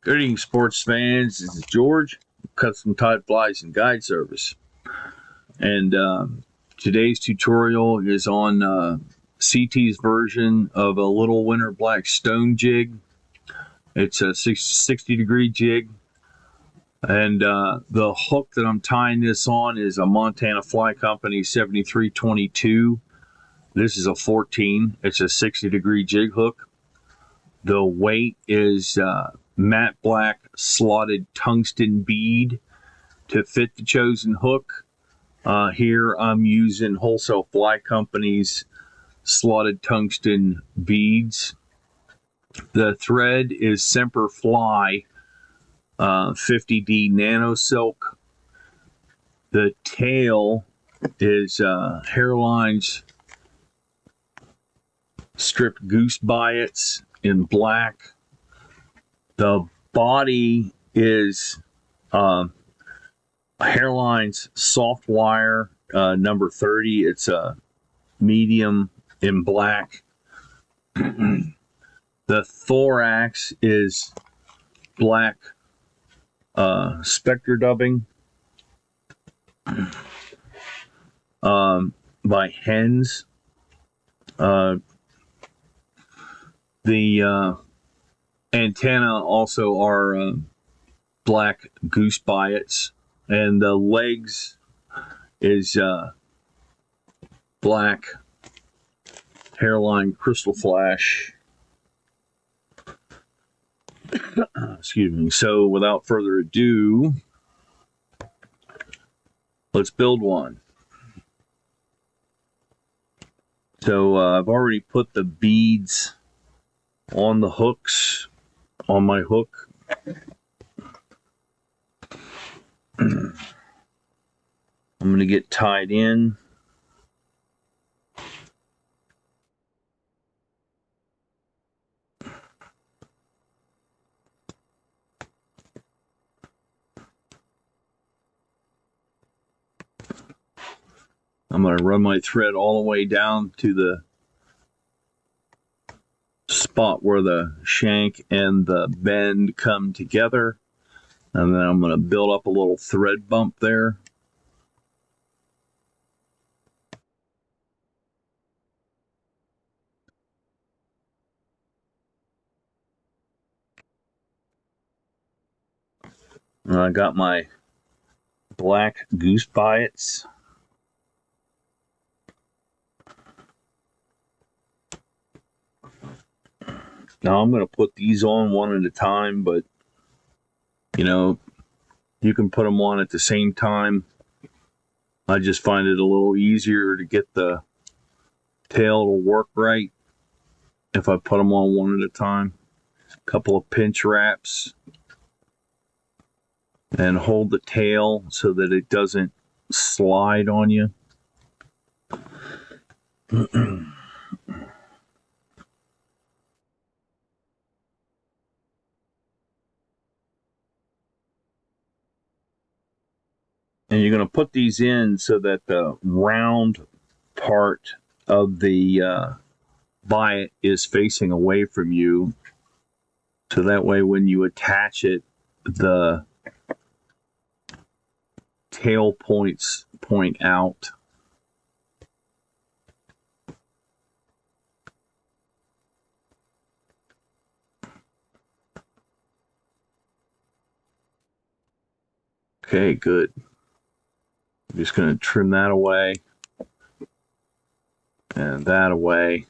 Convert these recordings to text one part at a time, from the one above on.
Greetings, sports fans. This is George, Custom Tied Flies and Guide Service. And today's tutorial is on CT's version of a little winter black stone jig. It's a 60-degree jig. And the hook that I'm tying this on is a Montana Fly Company 7322. This is a 14. It's a 60-degree jig hook. The weight is matte black slotted tungsten bead to fit the chosen hook. Here I'm using Wholesale Fly Company's slotted tungsten beads. The thread is Semperfli 50D Nano Silk. The tail is Hareline's stripped Goose Biots in black. The body is Hareline's soft wire number 30. It's a medium in black. The thorax is black spectre dubbing by Hens. The antenna also are black Goose Biots, and the legs is black Hareline Crystal Flash. Excuse me. So without further ado, let's build one. So I've already put the beads on the hooks, on my hook. I'm going to get tied in. I'm going to run my thread all the way down to the spot where the shank and the bend come together, and then I'm going to build up a little thread bump there. And I got my black Goose Biots. Now I'm going to put these on one at a time, but you know, you can put them on at the same time. I just find it a little easier to get the tail to work right if I put them on one at a time. A couple of pinch wraps and hold the tail so that it doesn't slide on you. And you're going to put these in so that the round part of the biot is facing away from you. So that way when you attach it, the tail points point out. Okay, good. I'm just going to trim that away and that away.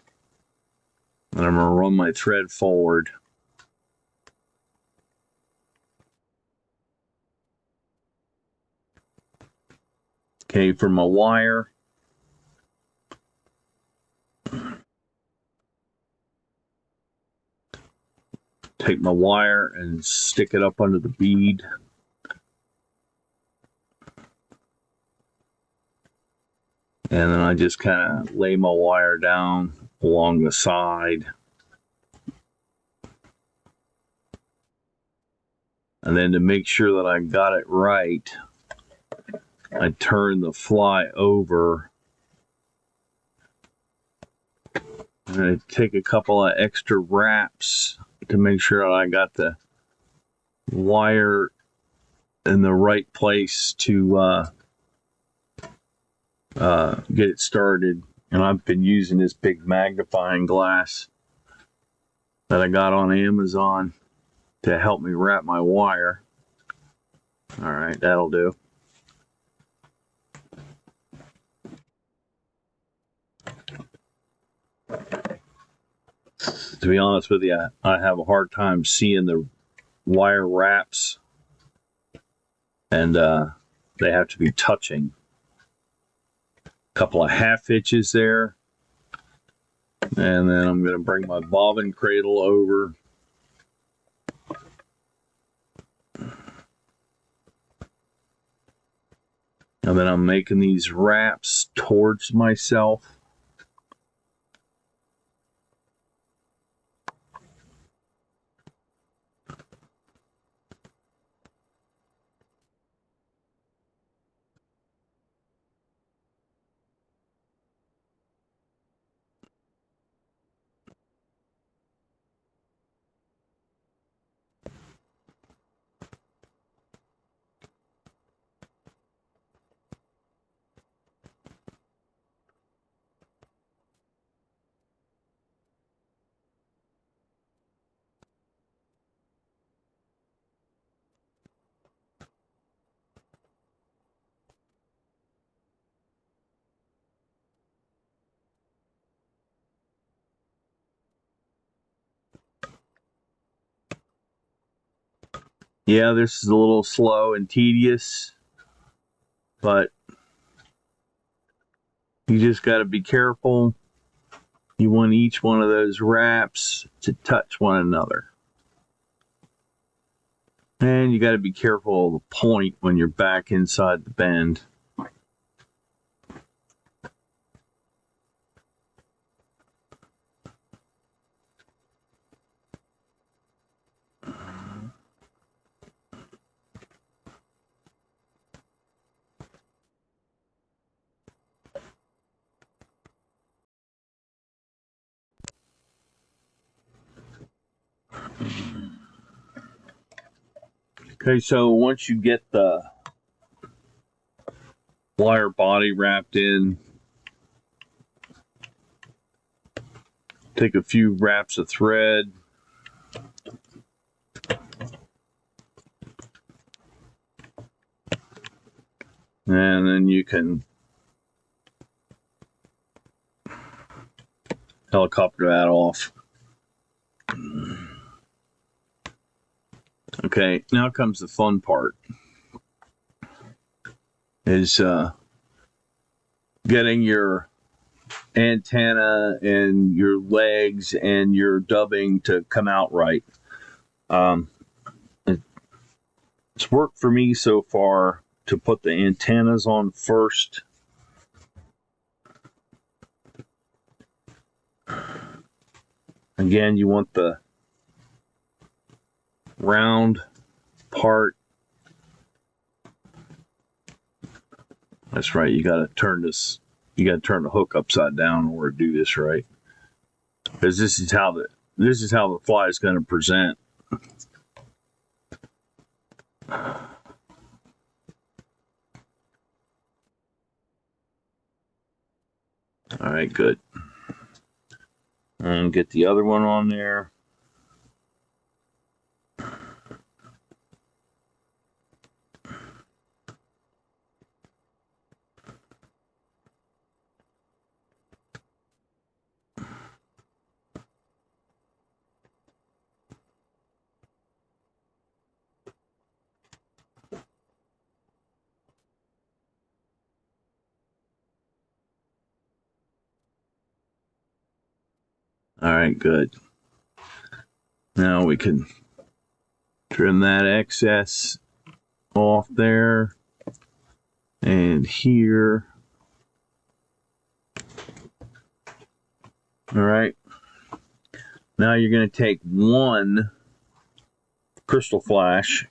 And I'm going to run my thread forward. Okay, for my wire, take my wire and stick it up under the bead. And then I just kind of lay my wire down along the side. And then to make sure that I got it right, I turn the fly over. And I take a couple of extra wraps to make sure I got the wire in the right place to get it started. And I've been using this big magnifying glass that I got on Amazon to help me wrap my wire. All right, that'll do. To be honest with you, I have a hard time seeing the wire wraps, and they have to be touching. A couple of half inches there, and then I'm going to bring my bobbin cradle over. And then I'm making these wraps towards myself. Yeah, this is a little slow and tedious, but you just got to be careful. You want each one of those wraps to touch one another. And you got to be careful of the point when you're back inside the bend. Okay, so once you get the wire body wrapped in, take a few wraps of thread, and then you can helicopter that off. Okay, now comes the fun part. Is getting your antenna and your legs and your dubbing to come out right. It's worked for me so far to put the antennas on first. Again, you want the round part. That's right, you got to turn this, you got to turn the hook upside down in order to do this right. Because this is how the fly is going to present. All right, good. And get the other one on there. All right, good. Now we can trim that excess off there and here. All right. Now you're going to take one crystal flash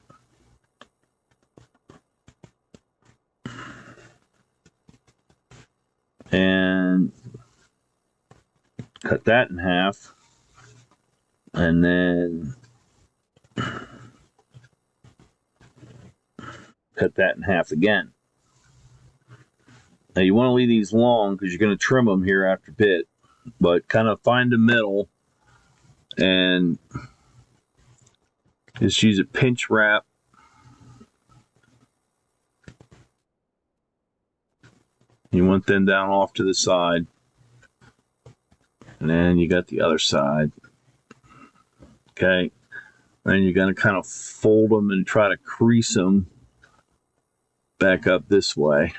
and cut that in half, and then cut that in half again. Now you want to leave these long because you're going to trim them here after bit, but kind of find the middle and just use a pinch wrap. You want them down off to the side. And then you got the other side. Okay. Then you're going to kind of fold them and try to crease them back up this way.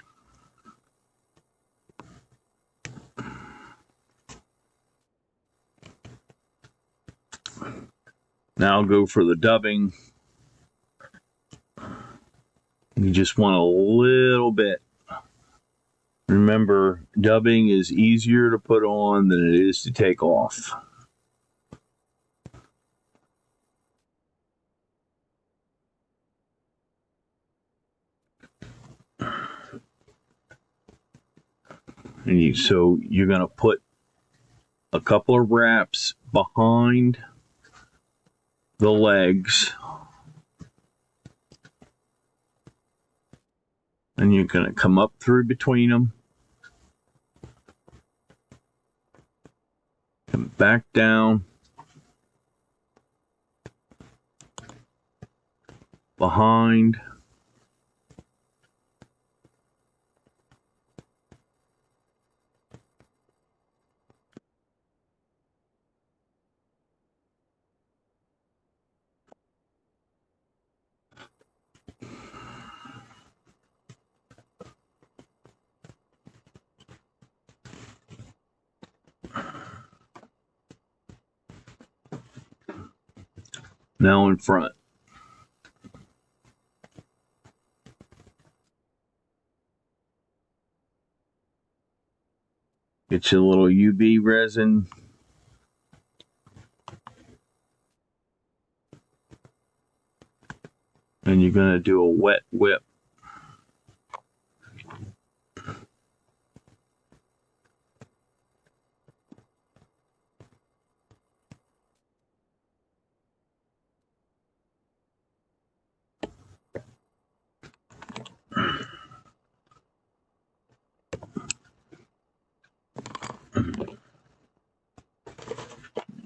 Now I'll go for the dubbing. You just want a little bit. Remember, dubbing is easier to put on than it is to take off. So you're going to put a couple of wraps behind the legs. And you're going to come up through between them. Come back down. Behind. Now in front. Get your little UV resin. And you're going to do a wet whip.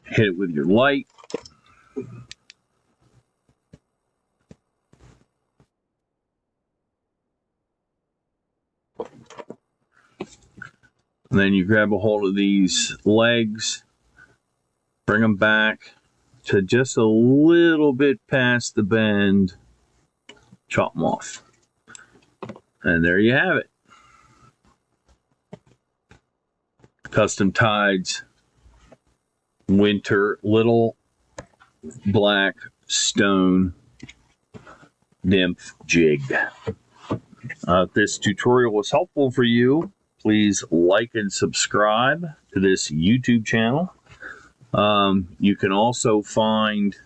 Hit it with your light. And then you grab a hold of these legs, bring them back to just a little bit past the bend, chop them off. And there you have it. Custom Tides Winter Little Black Stone Nymph Jig. If this tutorial was helpful for you, please like and subscribe to this YouTube channel. You can also find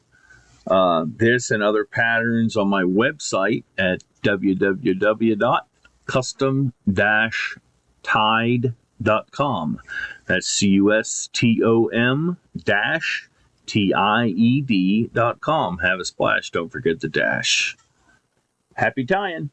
this and other patterns on my website at www.custom-tied.com. That's CUSTOM-TIED.com. Have a splash. Don't forget the dash. Happy tying.